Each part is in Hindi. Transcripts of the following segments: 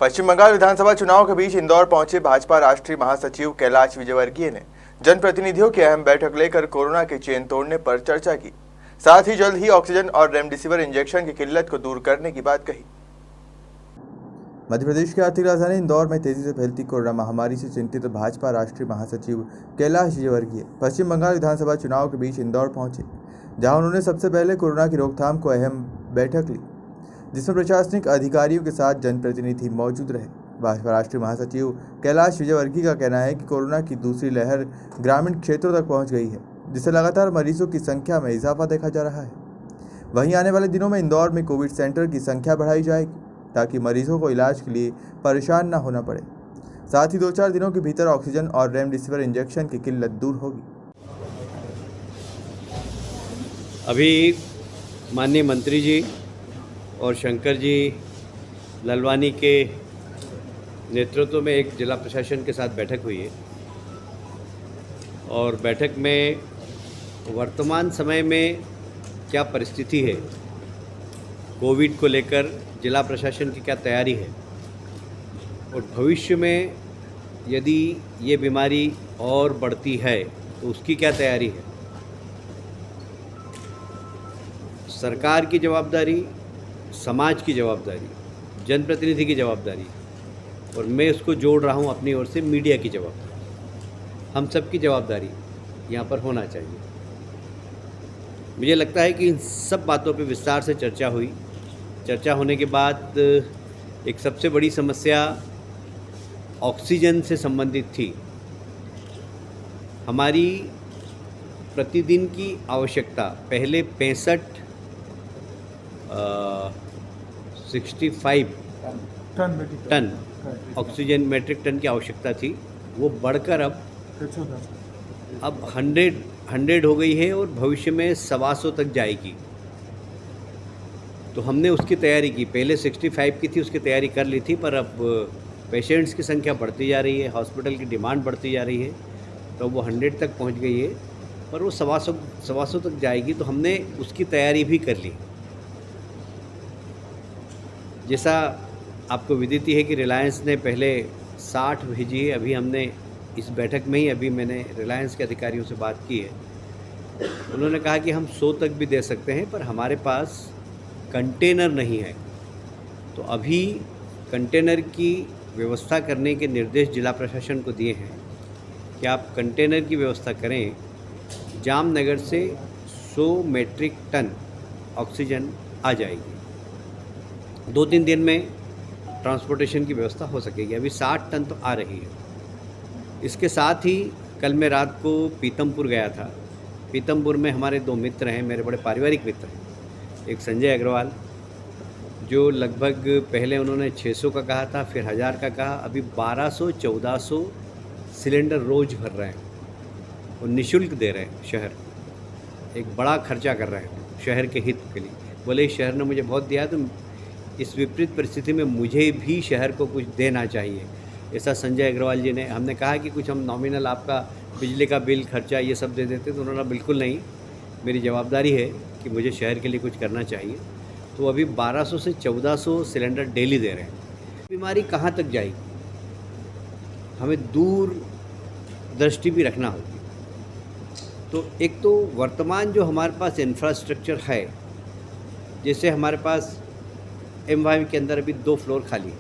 पश्चिम बंगाल विधानसभा चुनाव के बीच इंदौर पहुंचे भाजपा राष्ट्रीय महासचिव कैलाश विजयवर्गीय ने जनप्रतिनिधियों की अहम बैठक लेकर कोरोना की चेन तोड़ने पर चर्चा की। साथ ही जल्द ही ऑक्सीजन और रेमडेसिविर इंजेक्शन की किल्लत को दूर करने की बात कही। मध्य प्रदेश की आर्थिक राजधानी इंदौर में तेजी से फैलती कोरोना महामारी से चिंतित भाजपा राष्ट्रीय महासचिव कैलाश विजयवर्गीय पश्चिम बंगाल विधानसभा चुनाव के बीच इंदौर पहुंचे, जहां उन्होंने सबसे पहले कोरोना की रोकथाम को अहम बैठक ली, जिसमें प्रशासनिक अधिकारियों के साथ जनप्रतिनिधि मौजूद रहे। भाजपा राष्ट्रीय महासचिव कैलाश विजयवर्गीय का कहना है कि कोरोना की दूसरी लहर ग्रामीण क्षेत्रों तक पहुंच गई है, जिससे लगातार मरीजों की संख्या में इजाफा देखा जा रहा है। वहीं आने वाले दिनों में इंदौर में कोविड सेंटर की संख्या बढ़ाई जाएगी, ताकि मरीजों को इलाज के लिए परेशान न होना पड़े। साथ ही 2-4 दिनों के भीतर ऑक्सीजन और रेमडेसिविर इंजेक्शन की किल्लत दूर होगी। अभी माननीय मंत्री जी और शंकर जी ललवानी के नेतृत्व में एक जिला प्रशासन के साथ बैठक हुई है और बैठक में वर्तमान समय में क्या परिस्थिति है, कोविड को लेकर जिला प्रशासन की क्या तैयारी है और भविष्य में यदि ये बीमारी और बढ़ती है तो उसकी क्या तैयारी है। सरकार की जवाबदारी, समाज की जवाबदारी, जनप्रतिनिधि की जवाबदारी और मैं उसको जोड़ रहा हूँ अपनी ओर से मीडिया की जवाबदारी। हम सब की जवाबदारी यहाँ पर होना चाहिए। मुझे लगता है कि इन सब बातों पे विस्तार से चर्चा हुई। चर्चा होने के बाद एक सबसे बड़ी समस्या ऑक्सीजन से संबंधित थी। हमारी प्रतिदिन की आवश्यकता पहले 65 टन ऑक्सीजन मेट्रिक टन की आवश्यकता थी, वो बढ़कर अब 100 हो गई है और भविष्य में 125 तक जाएगी। तो हमने उसकी तैयारी की। पहले 65 की थी, उसकी तैयारी कर ली थी, पर अब पेशेंट्स की संख्या बढ़ती जा रही है, हॉस्पिटल की डिमांड बढ़ती जा रही है, तो वो 100 तक पहुंच गई है, पर वो 125 तक जाएगी। तो हमने उसकी तैयारी भी कर ली। जैसा आपको विदित है कि रिलायंस ने पहले 60 भेजी है। अभी हमने इस बैठक में ही मैंने रिलायंस के अधिकारियों से बात की है। उन्होंने कहा कि हम 100 तक भी दे सकते हैं, पर हमारे पास कंटेनर नहीं है। तो अभी कंटेनर की व्यवस्था करने के निर्देश जिला प्रशासन को दिए हैं कि आप कंटेनर की व्यवस्था करें। जामनगर से 100 मेट्रिक टन ऑक्सीजन आ जाएगी। 2-3 दिन में ट्रांसपोर्टेशन की व्यवस्था हो सकेगी। अभी 60 टन तो आ रही है। इसके साथ ही कल मैं रात को पीतमपुर गया था। पीतमपुर में हमारे 2 मित्र हैं, मेरे बड़े पारिवारिक मित्र हैं। एक संजय अग्रवाल, जो लगभग पहले उन्होंने 600 का कहा था, फिर 1000 का कहा, अभी 1200-1400 सिलेंडर रोज़ भर रहे हैं और निःशुल्क दे रहे हैं शहर। एक बड़ा खर्चा कर रहे हैं शहर के हित के लिए। बोले इस शहर ने मुझे बहुत दिया, तो इस विपरीत परिस्थिति में मुझे भी शहर को कुछ देना चाहिए, ऐसा संजय अग्रवाल जी ने। हमने कहा कि कुछ हम नॉमिनल आपका बिजली का बिल, खर्चा ये सब दे देते, तो उन्होंने बिल्कुल नहीं, मेरी जवाबदारी है कि मुझे शहर के लिए कुछ करना चाहिए। तो अभी 1200 से 1400 सिलेंडर डेली दे रहे हैं। बीमारी कहाँ तक जाएगी, हमें दूर दृष्टि भी रखना होगी। तो एक तो वर्तमान जो हमारे पास इंफ्रास्ट्रक्चर है, जैसे हमारे पास M5 के अंदर अभी 2 फ्लोर खाली है,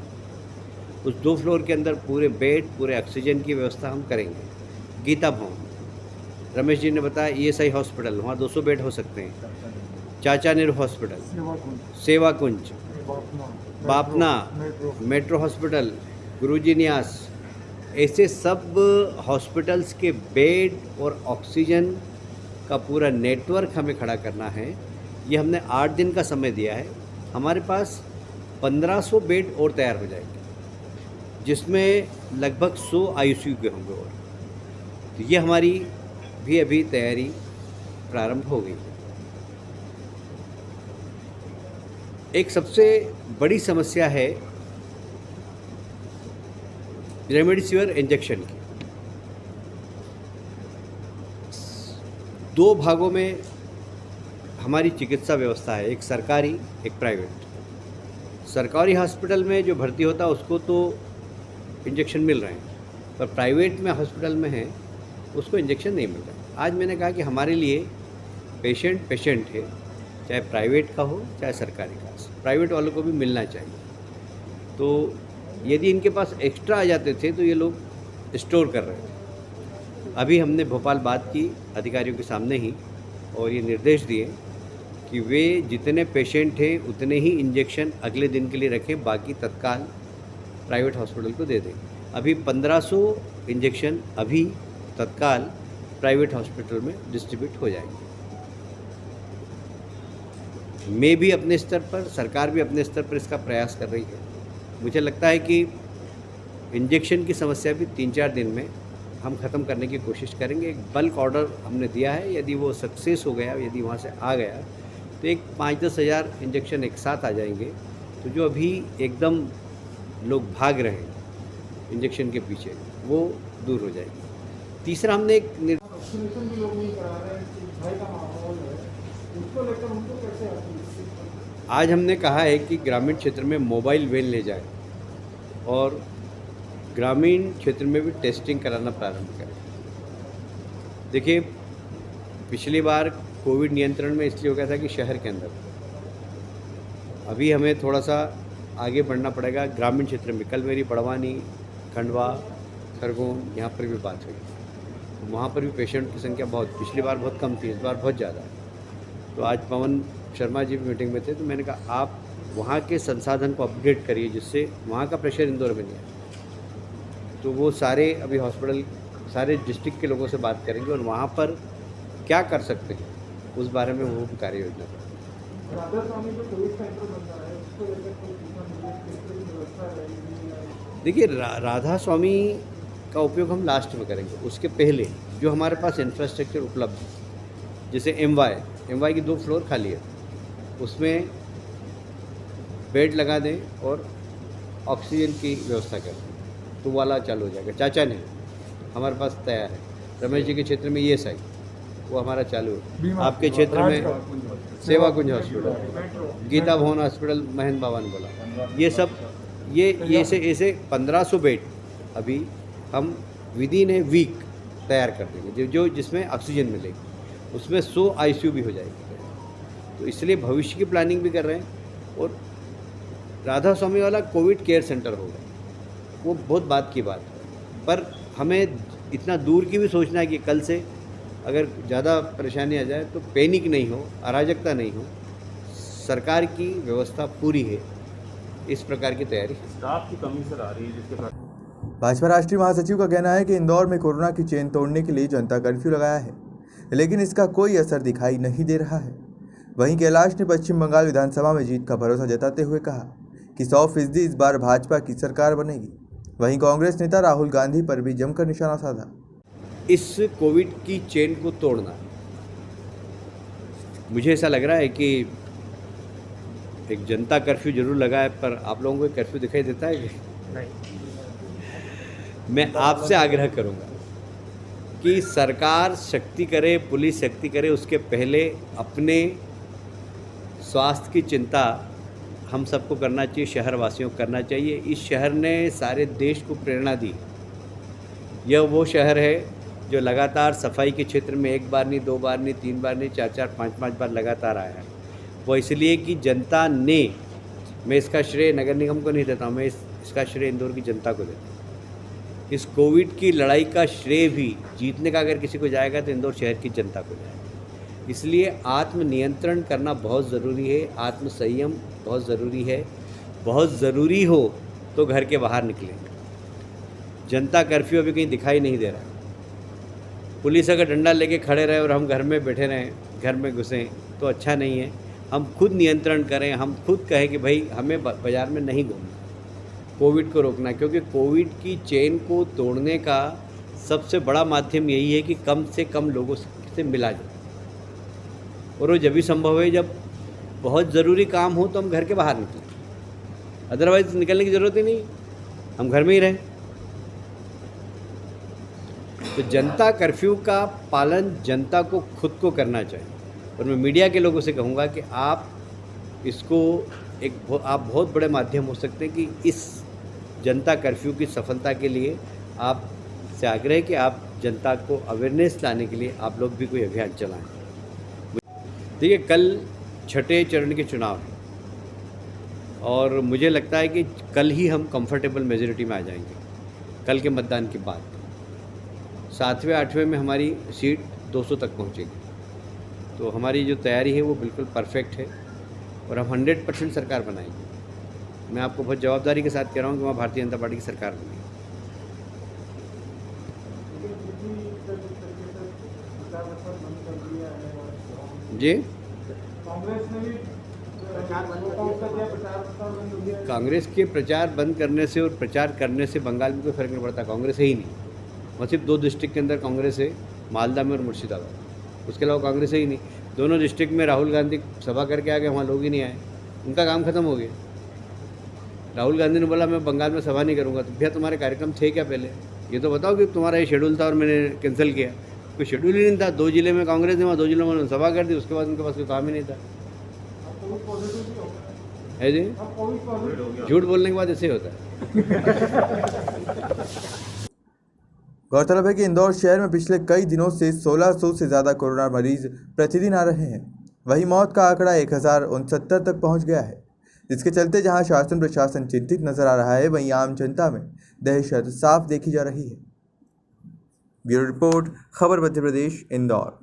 उस 2 फ्लोर के अंदर पूरे बेड, पूरे ऑक्सीजन की व्यवस्था हम करेंगे। गीता भवन, रमेश जी ने बताया ESI हॉस्पिटल, वहाँ 200 बेड हो सकते हैं। चाचा नेहरू हॉस्पिटल, सेवा कुंज, बापना मेट्रो हॉस्पिटल, गुरुजी न्यास, ऐसे सब हॉस्पिटल्स के बेड और ऑक्सीजन का पूरा नेटवर्क हमें खड़ा करना है। ये हमने 8 दिन का समय दिया है। हमारे पास 1500 बेड और तैयार हो जाएंगे, जिसमें लगभग 100 ICU के होंगे। और तो ये हमारी भी अभी तैयारी प्रारंभ हो गई है। एक सबसे बड़ी समस्या है रेमडेसिविर इंजेक्शन की। 2 भागों में हमारी चिकित्सा व्यवस्था है, एक सरकारी, एक प्राइवेट। सरकारी हॉस्पिटल में जो भर्ती होता है उसको तो इंजेक्शन मिल रहे हैं, पर प्राइवेट में हॉस्पिटल में है उसको इंजेक्शन नहीं मिल रहा है। आज मैंने कहा कि हमारे लिए पेशेंट है, चाहे प्राइवेट का हो चाहे सरकारी का, प्राइवेट वालों को भी मिलना चाहिए। तो यदि इनके पास एक्स्ट्रा आ जाते थे तो ये लोग स्टोर कर रहे थे। अभी हमने भोपाल बात की अधिकारियों के सामने ही और ये निर्देश दिए कि वे जितने पेशेंट हैं उतने ही इंजेक्शन अगले दिन के लिए रखें, बाकी तत्काल प्राइवेट हॉस्पिटल को दे दें। अभी 1500 इंजेक्शन अभी तत्काल प्राइवेट हॉस्पिटल में डिस्ट्रीब्यूट हो जाएंगे। मैं भी अपने स्तर पर, सरकार भी अपने स्तर पर इसका प्रयास कर रही है। मुझे लगता है कि इंजेक्शन की समस्या भी 3-4 दिन में हम ख़त्म करने की कोशिश करेंगे। एक बल्क ऑर्डर हमने दिया है, यदि वो सक्सेस हो गया, यदि वहाँ से आ गया तो एक 5-10 हज़ार इंजेक्शन एक साथ आ जाएंगे। तो जो अभी एकदम लोग भाग रहे हैं इंजेक्शन के पीछे, वो दूर हो जाएगी। तीसरा हमने एक वैक्सीनेशन भी लोग नहीं करा रहे हैं, भय का माहौल है, उसको लेकर उनको कैसे आज हमने कहा है कि ग्रामीण क्षेत्र में मोबाइल वैन ले जाए और ग्रामीण क्षेत्र में भी टेस्टिंग कराना प्रारंभ करें। देखिए, पिछली बार कोविड नियंत्रण में इसलिए हो गया था कि शहर के अंदर, अभी हमें थोड़ा सा आगे बढ़ना पड़ेगा ग्रामीण क्षेत्र में। कल मेरी बड़वानी, खंडवा, खरगोन यहाँ पर भी बात हुई, तो वहाँ पर भी पेशेंट की संख्या पिछली बार बहुत कम थी, इस बार बहुत ज़्यादा है। तो आज पवन शर्मा जी भी मीटिंग में थे, तो मैंने कहा आप वहाँ के संसाधन को अपग्रेड करिए जिससे वहाँ का प्रेशर इंदौर में नहीं आए। तो वो सारे अभी हॉस्पिटल, सारे डिस्ट्रिक्ट के लोगों से बात करेंगे और वहाँ पर क्या कर सकते हैं उस बारे में वो कार्य योजना करेंगे। राधा स्वामी जो कोविड सेंटर बन रहा है उसको लेकर कोई व्यवस्था रहेगी? देखिए, राधा स्वामी का उपयोग हम लास्ट में करेंगे। उसके पहले जो हमारे पास इंफ्रास्ट्रक्चर उपलब्ध है, जैसे एमवाई की 2 फ्लोर खाली है, उसमें बेड लगा दें और ऑक्सीजन की व्यवस्था कर दें, तो वाला चालू हो जाएगा। चाचा ने हमारे पास तैयार है। रमेश जी के क्षेत्र में ये साइड, वो हमारा चालू है। आपके क्षेत्र में सेवा कुंज हॉस्पिटल, गीता भवन हॉस्पिटल, महेंद्र बाबा ने बोला, ये सब ये ऐसे 1500 बेड अभी हम विदिन ए वीक तैयार कर देंगे, जो जिसमें ऑक्सीजन मिलेगी। उसमें 100 आईसीयू भी हो जाएगी। तो इसलिए भविष्य की प्लानिंग भी कर रहे हैं। और राधा स्वामी वाला कोविड केयर सेंटर होगा, वो बहुत बात की बात है, पर हमें इतना दूर की भी सोचना है कि कल से अगर ज़्यादा परेशानी आ जाए तो पैनिक नहीं हो, अराजकता नहीं हो। सरकार की व्यवस्था पूरी है, इस प्रकार की तैयारी। स्टाफ की कमी सर आ रही है जिसके बाद भाजपा राष्ट्रीय महासचिव का कहना है कि इंदौर में कोरोना की चेन तोड़ने के लिए जनता कर्फ्यू लगाया है, लेकिन इसका कोई असर दिखाई नहीं दे रहा है। वहीं कैलाश ने पश्चिम बंगाल विधानसभा में जीत का भरोसा जताते हुए कहा कि 100% इस बार भाजपा की सरकार बनेगी। वहीं कांग्रेस नेता राहुल गांधी पर भी जमकर निशाना साधा। इस कोविड की चेन को तोड़ना, मुझे ऐसा लग रहा है कि एक जनता कर्फ्यू जरूर लगा है, पर आप लोगों को कर्फ्यू दिखाई देता है कि नहीं? मैं आपसे आग्रह करूंगा कि सरकार शक्ति करे, पुलिस शक्ति करे, उसके पहले अपने स्वास्थ्य की चिंता हम सबको करना चाहिए, शहरवासियों को करना चाहिए। इस शहर ने सारे देश को प्रेरणा दी। यह वो शहर है जो लगातार सफाई के क्षेत्र में 1 बार नहीं, 2 बार नहीं, 3 बार नहीं, 4-4, 5-5 बार लगातार आया है। वो इसलिए कि जनता ने, मैं इसका श्रेय नगर निगम को नहीं देता हूँ, मैं इसका श्रेय इंदौर की जनता को देता हूँ। इस कोविड की लड़ाई का श्रेय भी जीतने का अगर किसी को जाएगा तो इंदौर शहर की जनता को जाएगा। इसलिए आत्मनियंत्रण करना बहुत ज़रूरी है, आत्मसंयम बहुत ज़रूरी है। बहुत ज़रूरी हो तो घर के बाहर निकलें। जनता कर्फ्यू अभी कहीं दिखाई नहीं दे रहा। पुलिस अगर डंडा लेके खड़े रहे और हम घर में बैठे रहें, घर में घुसें, तो अच्छा नहीं है। हम खुद नियंत्रण करें, हम खुद कहें कि भाई हमें बाज़ार में नहीं घूमना, कोविड को रोकना, क्योंकि कोविड की चेन को तोड़ने का सबसे बड़ा माध्यम यही है कि कम से कम लोगों से मिला जाए। और वो जब भी संभव है, जब बहुत ज़रूरी काम हो तो हम घर के बाहर निकलें, अदरवाइज़ निकलने की ज़रूरत ही नहीं, हम घर में ही रहें। तो जनता कर्फ्यू का पालन जनता को खुद को करना चाहिए। और मैं मीडिया के लोगों से कहूँगा कि आप इसको आप बहुत बड़े माध्यम हो सकते हैं कि इस जनता कर्फ्यू की सफलता के लिए आप से आग्रह है कि आप जनता को अवेयरनेस लाने के लिए आप लोग भी कोई अभियान चलाएं। देखिए, कल छठे चरण के चुनाव हैं और मुझे लगता है कि कल ही हम कंफर्टेबल मेजॉरिटी में आ जाएंगे, कल के मतदान के बाद 7वें 8वें में हमारी सीट 200 तक पहुंचेगी। तो हमारी जो तैयारी है वो बिल्कुल परफेक्ट है और हम 100% सरकार बनाएंगे। मैं आपको बहुत जवाबदारी के साथ कह रहा हूँ कि वहाँ भारतीय जनता पार्टी की सरकार बनेगी। लेकिन फिर भी सर जिस तरीके से प्रचार प्रसार बंद कर दिया है और जी, कांग्रेस ने भी प्रचार बंद हो गया है। कांग्रेस के प्रचार बंद करने से और प्रचार करने से बंगाल में कोई फर्क नहीं पड़ता। कांग्रेस है ही नहीं, वहाँ सिर्फ 2 डिस्ट्रिक्ट के अंदर कांग्रेस है, मालदा में और मुर्शिदाबाद। उसके अलावा कांग्रेस है ही नहीं। दोनों डिस्ट्रिक्ट में राहुल गांधी सभा करके आ गए, वहाँ लोग ही नहीं आए, उनका काम खत्म हो गया। राहुल गांधी ने बोला मैं बंगाल में सभा नहीं करूँगा। तो भैया तुम्हारे कार्यक्रम थे क्या पहले? ये तो बताओ कि तुम्हारा ये शेड्यूल था और मैंने कैंसिल किया। कोई शेड्यूल ही नहीं था। 2 जिले में कांग्रेस ने, वहाँ 2 जिलों में उन्होंने सभा कर दी, उसके बाद उनके पास कोई काम ही नहीं था। अब कोविड पॉजिटिव भी हो गया है जी, अब कोविड पॉजिटिव हो गया। झूठ बोलने के बाद ऐसे ही होता है। गौरतलब है कि इंदौर शहर में पिछले कई दिनों से 1600 से ज़्यादा कोरोना मरीज प्रतिदिन आ रहे हैं। वहीं मौत का आंकड़ा 1069 तक पहुंच गया है, जिसके चलते जहां शासन प्रशासन चिंतित नजर आ रहा है, वहीं आम जनता में दहशत साफ देखी जा रही है। ब्यूरो रिपोर्ट, खबर मध्य प्रदेश, इंदौर।